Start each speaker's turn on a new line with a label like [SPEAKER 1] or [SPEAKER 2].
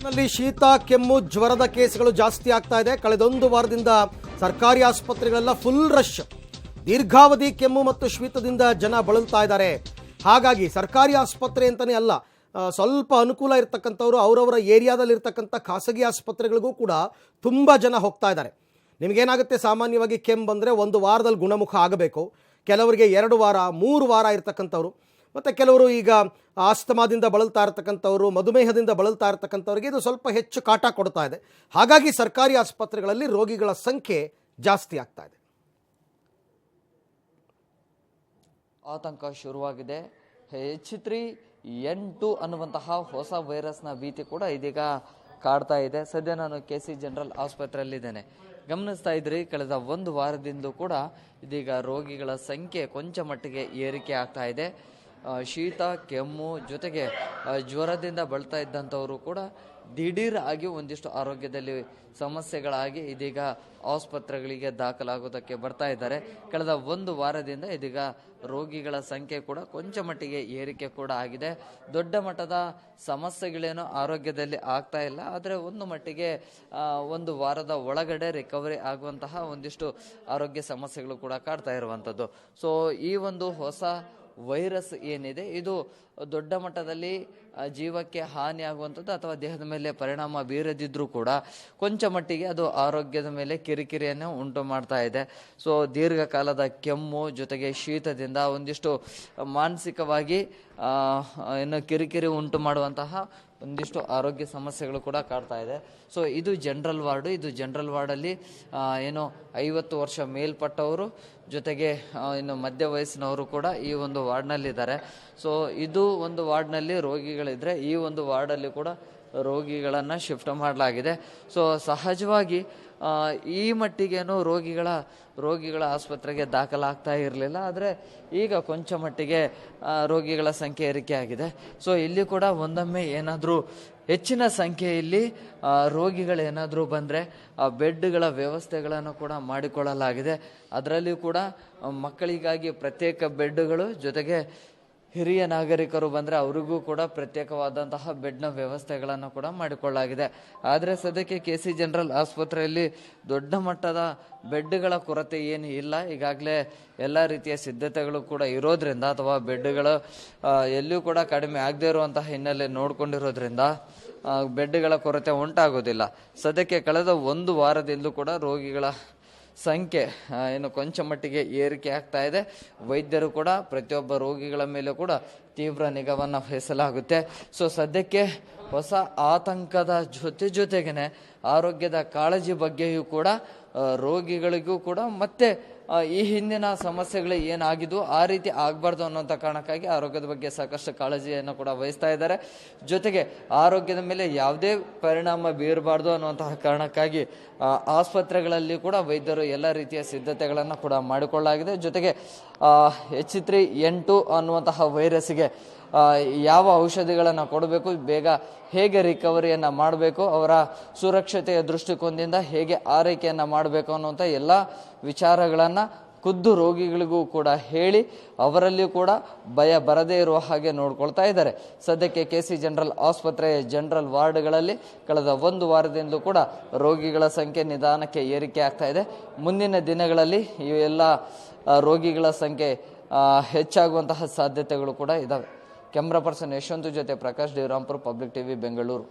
[SPEAKER 1] ನಲ್ಲಿ ಶೀತ ಕೆಮ್ಮು ಜ್ವರದ ಕೇಸ್ಗಳು ಜಾಸ್ತಿ ಆಗ್ತಾ ಇದೆ. ಕಳೆದೊಂದು ವಾರದಿಂದ ಸರ್ಕಾರಿ ಆಸ್ಪತ್ರೆಗಳೆಲ್ಲ ಫುಲ್ ರಶ್. ದೀರ್ಘಾವಧಿ ಕೆಮ್ಮು ಮತ್ತು ಶೀತದಿಂದ ಜನ ಬಳಲ್ತಾ ಇದ್ದಾರೆ. ಹಾಗಾಗಿ ಸರ್ಕಾರಿ ಆಸ್ಪತ್ರೆ ಅಂತಾನೆ ಅಲ್ಲ, ಸ್ವಲ್ಪ ಅನುಕೂಲ ಇರತಕ್ಕಂಥವ್ರು ಅವರವರ ಏರಿಯಾದಲ್ಲಿ ಇರತಕ್ಕಂಥ ಖಾಸಗಿ ಆಸ್ಪತ್ರೆಗಳಿಗೂ ಕೂಡ ತುಂಬ ಜನ ಹೋಗ್ತಾ ಇದ್ದಾರೆ. ನಿಮಗೇನಾಗುತ್ತೆ, ಸಾಮಾನ್ಯವಾಗಿ ಕೆಮ್ಮು ಬಂದರೆ ಒಂದು ವಾರದಲ್ಲಿ ಗುಣಮುಖ ಆಗಬೇಕು. ಕೆಲವರಿಗೆ 2 ವಾರ 3 ವಾರ ಇರತಕ್ಕಂಥವ್ರು, ಮತ್ತು ಕೆಲವರು ಈಗ ಆಸ್ತಮಾದಿಂದ ಬಳಲ್ತಾ ಇರತಕ್ಕಂಥವ್ರು, ಮಧುಮೇಹದಿಂದ ಬಳಲ್ತಾ ಇರತಕ್ಕಂಥವ್ರಿಗೆ ಇದು ಸ್ವಲ್ಪ ಹೆಚ್ಚು ಕಾಟ ಕೊಡ್ತಾ ಇದೆ. ಹಾಗಾಗಿ ಸರ್ಕಾರಿ ಆಸ್ಪತ್ರೆಗಳಲ್ಲಿ ರೋಗಿಗಳ ಸಂಖ್ಯೆ ಜಾಸ್ತಿ ಆಗ್ತಾ ಇದೆ.
[SPEAKER 2] ಆತಂಕ ಶುರುವಾಗಿದೆ. H3N2 ಅನ್ನುವಂತಹ ಹೊಸ ವೈರಸ್ನ ಭೀತಿ ಕೂಡ ಇದೀಗ ಕಾಡ್ತಾ ಇದೆ. ಸದ್ಯ ನಾನು KC ಜನರಲ್ ಆಸ್ಪತ್ರೆಯಲ್ಲಿದ್ದೇನೆ. ಗಮನಿಸ್ತಾ ಇದ್ರಿ, ಕಳೆದ 1 ವಾರದಿಂದ ಕೂಡ ಇದೀಗ ರೋಗಿಗಳ ಸಂಖ್ಯೆ ಕೊಂಚ ಮಟ್ಟಿಗೆ ಏರಿಕೆ ಆಗ್ತಾ ಇದೆ. ಶೀತ ಕೆಮ್ಮು ಜೊತೆಗೆ ಜ್ವರದಿಂದ ಬಳಲ್ತಾ ಇದ್ದಂಥವರು ಕೂಡ ದಿಢೀರ್ ಆಗಿ ಒಂದಿಷ್ಟು ಆರೋಗ್ಯದಲ್ಲಿ ಸಮಸ್ಯೆಗಳಾಗಿ ಇದೀಗ ಆಸ್ಪತ್ರೆಗಳಿಗೆ ದಾಖಲಾಗೋದಕ್ಕೆ ಬರ್ತಾ ಇದ್ದಾರೆ. ಕಳೆದ 1 ವಾರದಿಂದ ಇದೀಗ ರೋಗಿಗಳ ಸಂಖ್ಯೆ ಕೂಡ ಕೊಂಚ ಮಟ್ಟಿಗೆ ಏರಿಕೆ ಕೂಡ ಆಗಿದೆ. ದೊಡ್ಡ ಮಟ್ಟದ ಸಮಸ್ಯೆಗಳೇನು ಆರೋಗ್ಯದಲ್ಲಿ ಆಗ್ತಾ ಇಲ್ಲ, ಆದರೆ ಒಂದು ಮಟ್ಟಿಗೆ 1 ವಾರದ ಒಳಗಡೆ ರಿಕವರಿ ಆಗುವಂತಹ ಒಂದಿಷ್ಟು ಆರೋಗ್ಯ ಸಮಸ್ಯೆಗಳು ಕೂಡ ಕಾಡ್ತಾ ಇರುವಂಥದ್ದು. ಸೊ ಈ ಒಂದು ಹೊಸ ವೈರಸ್ ಏನಿದೆ ಇದು ದೊಡ್ಡ ಮಟ್ಟದಲ್ಲಿ ಜೀವಕ್ಕೆ ಹಾನಿ ಆಗುವಂಥದ್ದು ಅಥವಾ ದೇಹದ ಮೇಲೆ ಪರಿಣಾಮ ಬೀರದಿದ್ರೂ ಕೂಡ ಕೊಂಚ ಮಟ್ಟಿಗೆ ಅದು ಆರೋಗ್ಯದ ಮೇಲೆ ಕಿರಿಕಿರಿಯನ್ನು ಉಂಟು ಮಾಡ್ತಾ ಇದೆ. ಸೊ ದೀರ್ಘಕಾಲದ ಕೆಮ್ಮು ಜೊತೆಗೆ ಶೀತದಿಂದ ಒಂದಿಷ್ಟು ಮಾನಸಿಕವಾಗಿ ಏನು ಕಿರಿಕಿರಿ ಉಂಟು ಮಾಡುವಂತಹ ಒಂದಿಷ್ಟು ಆರೋಗ್ಯ ಸಮಸ್ಯೆಗಳು ಕೂಡ ಕಾಡ್ತಾ ಇದೆ. ಸೊ ಇದು ಜನರಲ್ ವಾರ್ಡು. ಇದು ಜನರಲ್ ವಾರ್ಡಲ್ಲಿ ಏನು 50 ವರ್ಷ ಮೇಲ್ಪಟ್ಟವರು ಜೊತೆಗೆ ಇನ್ನು ಮಧ್ಯ ವಯಸ್ಸಿನವರು ಕೂಡ ಈ ಒಂದು ವಾರ್ಡ್ನಲ್ಲಿದ್ದಾರೆ. ಸೊ ಇದು ಒಂದು ವಾರ್ಡ್ನಲ್ಲಿ ರೋಗಿಗಳಿದ್ರೆ ಈ ಒಂದು ವಾರ್ಡಲ್ಲಿ ಕೂಡ ರೋಗಿಗಳನ್ನು ಶಿಫ್ಟ್ ಮಾಡಲಾಗಿದೆ. ಸೊ ಸಹಜವಾಗಿ ಈ ಮಟ್ಟಿಗೇನು ರೋಗಿಗಳ ಆಸ್ಪತ್ರೆಗೆ ದಾಖಲಾಗ್ತಾ ಇರಲಿಲ್ಲ, ಆದರೆ ಈಗ ಕೊಂಚ ಮಟ್ಟಿಗೆ ರೋಗಿಗಳ ಸಂಖ್ಯೆ ಏರಿಕೆ ಆಗಿದೆ. ಸೊ ಇಲ್ಲಿ ಕೂಡ ಒಂದೊಮ್ಮೆ ಏನಾದರೂ ಹೆಚ್ಚಿನ ಸಂಖ್ಯೆಯಲ್ಲಿ ರೋಗಿಗಳೇನಾದರೂ ಬಂದರೆ ಬೆಡ್ಗಳ ವ್ಯವಸ್ಥೆಗಳನ್ನು ಕೂಡ ಮಾಡಿಕೊಳ್ಳಲಾಗಿದೆ. ಅದರಲ್ಲಿ ಕೂಡ ಮಕ್ಕಳಿಗಾಗಿ ಪ್ರತ್ಯೇಕ ಬೆಡ್ಗಳು ಜೊತೆಗೆ ಹಿರಿಯ ನಾಗರಿಕರು ಬಂದರೆ ಅವರಿಗೂ ಕೂಡ ಪ್ರತ್ಯೇಕವಾದಂತಹ ಬೆಡ್ನ ವ್ಯವಸ್ಥೆಗಳನ್ನು ಕೂಡ ಮಾಡಿಕೊಳ್ಳಲಾಗಿದೆ. ಆದರೆ ಸದ್ಯಕ್ಕೆ KC ಜನರಲ್ ಆಸ್ಪತ್ರೆಯಲ್ಲಿ ದೊಡ್ಡ ಮಟ್ಟದ ಬೆಡ್ಗಳ ಕೊರತೆ ಏನು ಇಲ್ಲ. ಈಗಾಗಲೇ ಎಲ್ಲ ರೀತಿಯ ಸಿದ್ಧತೆಗಳು ಕೂಡ ಇರೋದ್ರಿಂದ ಅಥವಾ ಬೆಡ್ಗಳು ಎಲ್ಲಿಯೂ ಕೂಡ ಕಡಿಮೆ ಆಗದೇ ಇರುವಂತಹ ಹಿನ್ನೆಲೆ ನೋಡಿಕೊಂಡಿರೋದ್ರಿಂದ ಬೆಡ್ಗಳ ಕೊರತೆ ಉಂಟಾಗೋದಿಲ್ಲ. ಸದ್ಯಕ್ಕೆ ಕಳೆದ 1 ವಾರದಿಂದಲೂ ಕೂಡ ರೋಗಿಗಳ ಸಂಖ್ಯೆ ಏನು ಕೊಂಚ ಮಟ್ಟಿಗೆ ಏರಿಕೆ ಆಗ್ತಾ ಇದೆ. ವೈದ್ಯರು ಕೂಡ ಪ್ರತಿಯೊಬ್ಬ ರೋಗಿಗಳ ಮೇಲೆ ಕೂಡ ತೀವ್ರ ನಿಗಾವನ್ನು ವಹಿಸಲಾಗುತ್ತೆ. ಸೊ ಸದ್ಯಕ್ಕೆ ಹೊಸ ಆತಂಕದ ಜೊತೆಗೇನೆ ಆರೋಗ್ಯದ ಕಾಳಜಿ ಬಗ್ಗೆಯೂ ಕೂಡ ರೋಗಿಗಳಿಗೂ ಕೂಡ ಮತ್ತೆ ಈ ಹಿಂದಿನ ಸಮಸ್ಯೆಗಳು ಏನಾಗಿದ್ವು ಆ ರೀತಿ ಆಗಬಾರ್ದು ಅನ್ನೋಂಥ ಕಾರಣಕ್ಕಾಗಿ ಆರೋಗ್ಯದ ಬಗ್ಗೆ ಸಾಕಷ್ಟು ಕಾಳಜಿಯನ್ನು ಕೂಡ ವಹಿಸ್ತಾ ಇದ್ದಾರೆ. ಜೊತೆಗೆ ಆರೋಗ್ಯದ ಮೇಲೆ ಯಾವುದೇ ಪರಿಣಾಮ ಬೀರಬಾರ್ದು ಅನ್ನುವಂತಹ ಕಾರಣಕ್ಕಾಗಿ ಆಸ್ಪತ್ರೆಗಳಲ್ಲಿ ಕೂಡ ವೈದ್ಯರು ಎಲ್ಲ ರೀತಿಯ ಸಿದ್ಧತೆಗಳನ್ನು ಕೂಡ ಮಾಡಿಕೊಳ್ಳಲಾಗಿದೆ. ಜೊತೆಗೆ H3N2 ಅನ್ನುವಂತಹ ವೈರಸ್ಸಿಗೆ ಯಾವ ಔಷಧಿಗಳನ್ನು ಕೊಡಬೇಕು, ಬೇಗ ಹೇಗೆ ರಿಕವರಿಯನ್ನು ಮಾಡಬೇಕು, ಅವರ ಸುರಕ್ಷತೆಯ ದೃಷ್ಟಿಕೋನದಿಂದ ಹೇಗೆ ಆರೈಕೆಯನ್ನು ಮಾಡಬೇಕು ಅನ್ನುವಂಥ ಎಲ್ಲ ವಿಚಾರಗಳನ್ನು ಖುದ್ದು ರೋಗಿಗಳಿಗೂ ಕೂಡ ಹೇಳಿ ಅವರಲ್ಲಿ ಕೂಡ ಭಯ ಬರದೇ ಇರುವ ಹಾಗೆ ನೋಡ್ಕೊಳ್ತಾ ಇದ್ದಾರೆ. ಸದ್ಯಕ್ಕೆ KC ಜನರಲ್ ಆಸ್ಪತ್ರೆಯ ಜನರಲ್ ವಾರ್ಡ್ಗಳಲ್ಲಿ ಕಳೆದ 1 ವಾರದಿಂದಲೂ ಕೂಡ ರೋಗಿಗಳ ಸಂಖ್ಯೆ ನಿಧಾನಕ್ಕೆ ಏರಿಕೆ ಆಗ್ತಾ ಇದೆ. ಮುಂದಿನ ದಿನಗಳಲ್ಲಿ ಈ ಎಲ್ಲ ರೋಗಿಗಳ ಸಂಖ್ಯೆ ಹೆಚ್ಚಾಗುವಂತಹ ಸಾಧ್ಯತೆಗಳು ಕೂಡ ಇದ್ದಾವೆ. ಕ್ಯಾಮ್ರಾ ಪರ್ಸನ್ ಯಶವಂತ್ ಜೊತೆ ಪ್ರಕಾಶ್ ದೇವರಾಂಪುರ್, ಪಬ್ಲಿಕ್ ಟಿವಿ, ಬೆಂಗಳೂರು.